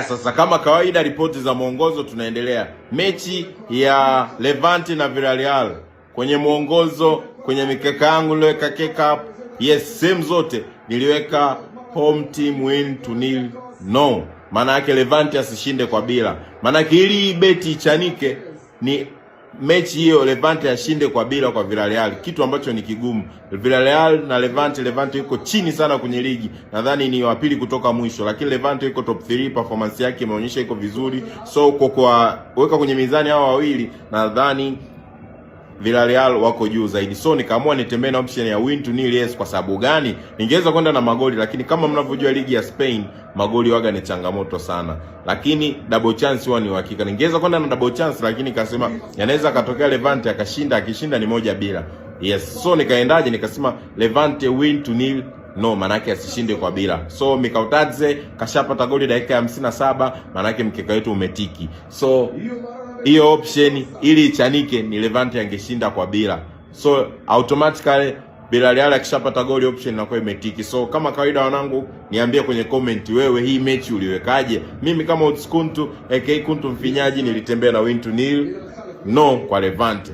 Sasa kama kawaida, ripoti za mwongozo tunaendelea. Mechi ya Levante na Villarreal, kwenye mwongozo, kwenye mikeka yangu niliweka kick up, yes, same zote niliweka home team win to nil no. Maana yake Levante asishinde kwa bila. Maana yake ili beti ichanike ni mechi hiyo Levante ashinde kwa bila kwa Villarreal, kitu ambacho ni kigumu. Villarreal na Levante yuko chini sana kwenye ligi, nadhani ni wa pili kutoka mwisho, lakini Levante yuko top 3, performance yake imeonyesha iko vizuri. So kwa weka kwenye mizani hao wawili, nadhani Villarreal wako juu zaidi. So nikaamua nitembee na option ya win to nil yes. Kwa sababu gani? Ningeweza kwenda na magoli, lakini kama mnavyojua ligi ya Spain magoli waga ni changamoto sana, lakini double chance huwa ni uhakika. Ningeweza kwenda na double chance, lakini nikasema yanaweza katokea Levante akashinda, akishinda ni 1-0 yes. So nikaendaje? Nikasema Levante win to nil no, manake asishinde kwa bila. So Mikautadze kashapata goli dakika ya 57, manake mkeka wetu umetiki. So hiyo option ili ichanike ni Levante angeshinda kwa bila. So automatically Villarreal akishapata goli option inakuwa imetiki. So kama kawaida wanangu, niambie kwenye comment wewe hii mechi uliwekaje. Mimi kama Odskuntu aka Kuntu Mfinyaji nilitembea na win to nil no kwa Levante.